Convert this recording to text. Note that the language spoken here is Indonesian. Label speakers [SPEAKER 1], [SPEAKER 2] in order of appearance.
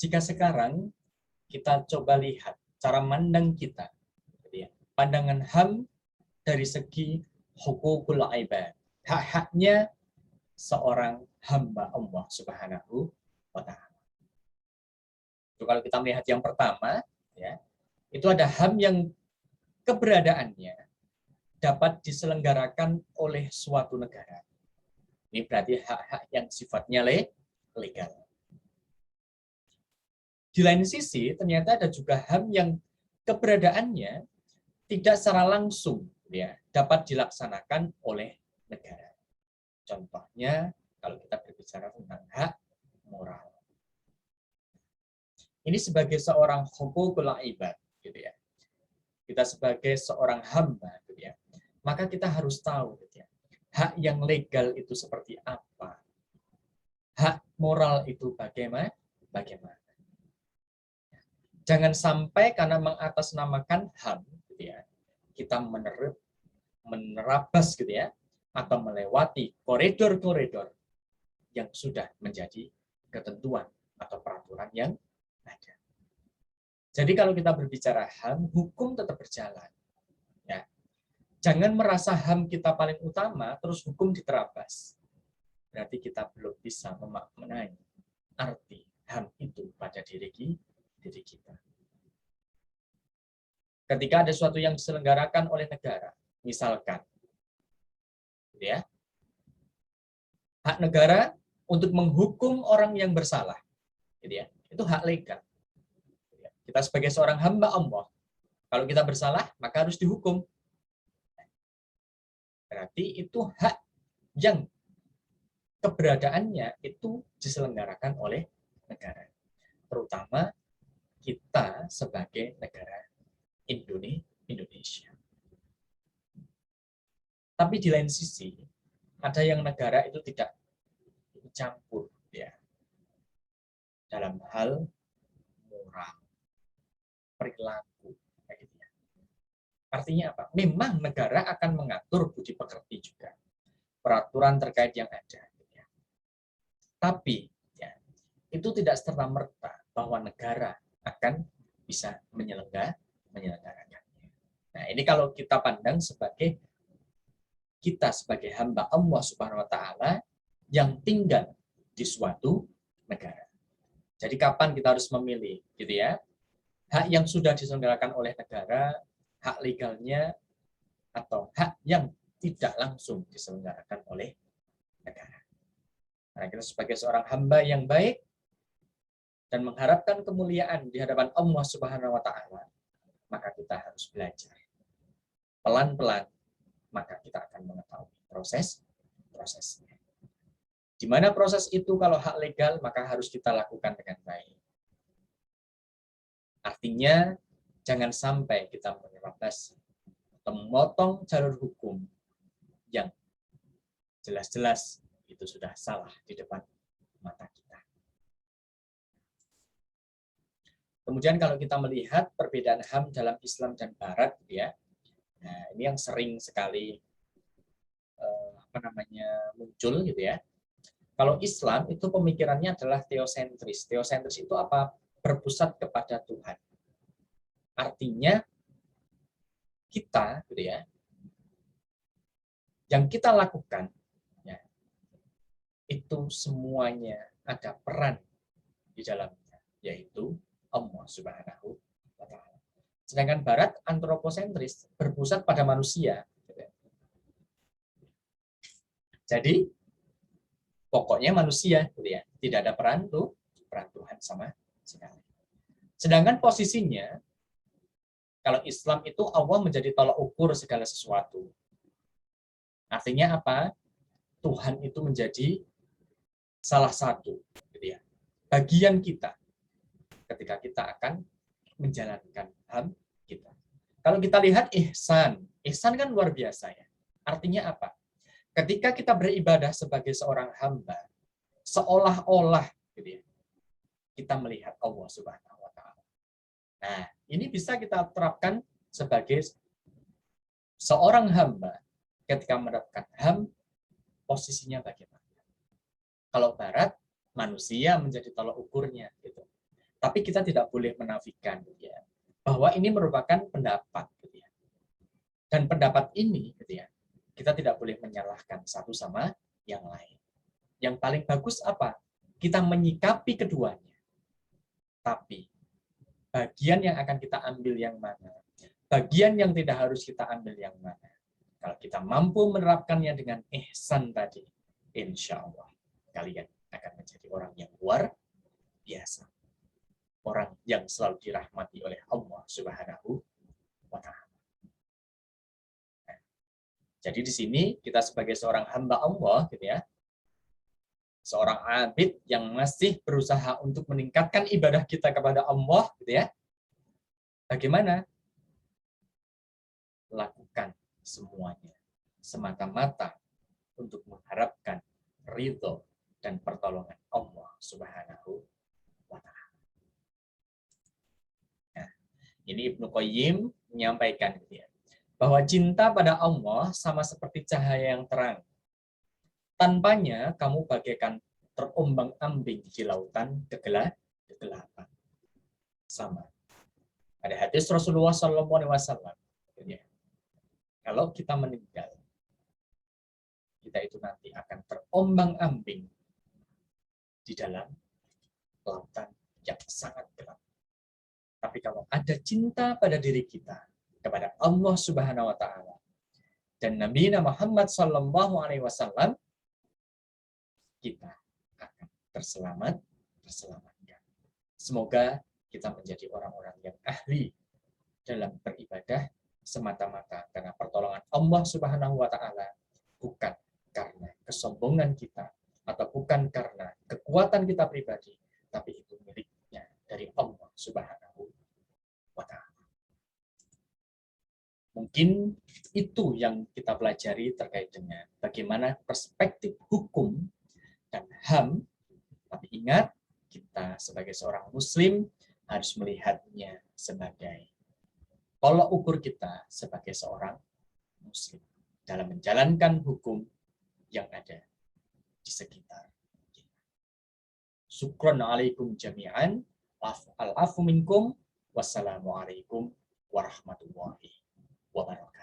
[SPEAKER 1] Jika sekarang kita coba lihat cara mandang kita, gitu ya, pandangan HAM dari segi hukukul ibad, hak-haknya seorang hamba Allah Subhanahu wa Ta'ala. Kalau kita melihat yang pertama, ya, itu ada HAM yang keberadaannya dapat diselenggarakan oleh suatu negara. Ini berarti hak-hak yang sifatnya legal. Di lain sisi, ternyata ada juga HAM yang keberadaannya tidak secara langsung ya dapat dilaksanakan oleh negara. Contohnya, kalau kita berbicara tentang hak moral. Ini sebagai seorang hukukul ibad, gitu ya. Kita sebagai seorang hamba, gitu ya. Maka kita harus tahu, gitu ya, hak yang legal itu seperti apa. Hak moral itu bagaimana? Jangan sampai karena mengatasnamakan HAM, gitu ya, kita menerabas, gitu ya, atau melewati koridor-koridor yang sudah menjadi ketentuan atau peraturan yang ada. Jadi kalau kita berbicara HAM, hukum tetap berjalan. Ya. Jangan merasa HAM kita paling utama, terus hukum diterabas. Berarti kita belum bisa memaknai arti HAM itu pada diri kita. Ketika ada sesuatu yang diselenggarakan oleh negara, misalkan, ya, hak negara untuk menghukum orang yang bersalah, gitu ya, itu hak legal. Kita sebagai seorang hamba Allah, kalau kita bersalah, maka harus dihukum. Berarti itu hak yang keberadaannya itu diselenggarakan oleh negara. Terutama kita sebagai negara Indonesia. Tapi di lain sisi, ada yang negara itu tidak campur ya dalam hal moral, perilaku. Artinya apa? Memang negara akan mengatur budi pekerti juga. Peraturan terkait yang ada. Tapi ya, itu tidak serta-merta bahwa negara akan bisa menyelenggarakannya. Nah, ini kalau kita pandang sebagai kita sebagai hamba Allah Subhanahu wa Ta'ala yang tinggal di suatu negara. Jadi kapan kita harus memilih, gitu ya? Hak yang sudah diselenggarakan oleh negara, hak legalnya, atau hak yang tidak langsung diselenggarakan oleh negara. Nah, kita sebagai seorang hamba yang baik dan mengharapkan kemuliaan di hadapan Allah Subhanahu wa Ta'ala, maka kita harus belajar. Pelan-pelan, maka kita akan mengetahui prosesnya. Di mana proses itu kalau hak legal, maka harus kita lakukan dengan baik. Artinya, jangan sampai kita menerabas atau memotong jalur hukum yang jelas-jelas itu sudah salah di depan mata kita. Kemudian kalau kita melihat perbedaan HAM dalam Islam dan Barat, ya, nah ini yang sering sekali muncul, gitu ya. Kalau Islam itu pemikirannya adalah teosentris. Teosentris itu apa? Berpusat kepada Tuhan. Artinya kita, gitu ya, yang kita lakukan, ya, itu semuanya ada peran di dalamnya, yaitu Allah Subhanahu wa Ta'ala. Sedangkan Barat antroposentris, berpusat pada manusia. Jadi pokoknya manusia, gitu ya, tidak ada peran Tuhan sama sekali. Sedangkan posisinya, kalau Islam itu Allah menjadi tolak ukur segala sesuatu. Artinya apa? Tuhan itu menjadi salah satu, gitu ya, bagian kita ketika kita akan menjalankan HAM kita. Kalau kita lihat ihsan kan luar biasa ya. Artinya apa? Ketika kita beribadah sebagai seorang hamba, seolah-olah, gitu ya, kita melihat Allah Subhanahu wa Ta'ala. Nah, ini bisa kita terapkan sebagai seorang hamba ketika menerapkan HAM, posisinya bagaimana? Kalau Barat, manusia menjadi tolak ukurnya, gitu. Tapi kita tidak boleh menafikan gitu ya, bahwa ini merupakan pendapat gitu ya. Dan pendapat ini gitu ya, kita tidak boleh menyalahkan satu sama yang lain. Yang paling bagus apa? Kita menyikapi keduanya. Tapi bagian yang akan kita ambil yang mana? Bagian yang tidak harus kita ambil yang mana? Kalau kita mampu menerapkannya dengan ihsan tadi, insya Allah kalian akan menjadi orang yang luar biasa. Orang yang selalu dirahmati oleh Allah Subhanahu wa Ta'ala. Nah, jadi di sini kita sebagai seorang hamba Allah, gitu ya, seorang abid yang masih berusaha untuk meningkatkan ibadah kita kepada Allah, gitu ya, bagaimana? Lakukan semuanya semata-mata untuk mengharapkan ridho dan pertolongan Allah Subhanahu wa Ta'ala. Nah, ini Ibnu Qayyim menyampaikan gitu ya, bahwa cinta pada Allah sama seperti cahaya yang terang. Tanpanya kamu bagaikan terombang-ambing di lautan kegelapan. Sama. Ada hadis Rasulullah SAW. Kalau kita meninggal, kita itu nanti akan terombang-ambing di dalam lautan yang sangat gelap. Tapi kalau ada cinta pada diri kita, kepada Allah Subhanahu wa Ta'ala, dan Nabi Muhammad SAW, kita akan terselamatkan. Semoga kita menjadi orang-orang yang ahli dalam beribadah semata-mata karena pertolongan Allah Subhanahu wa Ta'ala, bukan karena kesombongan kita atau bukan karena kekuatan kita pribadi, tapi itu miliknya dari Allah Subhanahu wa Ta'ala. Mungkin itu yang kita pelajari terkait dengan bagaimana perspektif hukum dan HAM. Tapi ingat, kita sebagai seorang Muslim harus melihatnya sebagai tolak ukur kita sebagai seorang Muslim dalam menjalankan hukum yang ada di sekitar kita. Syukran alaikum jami'an. Al-afu minkum. Wassalamualaikum warahmatullahi wabarakatuh.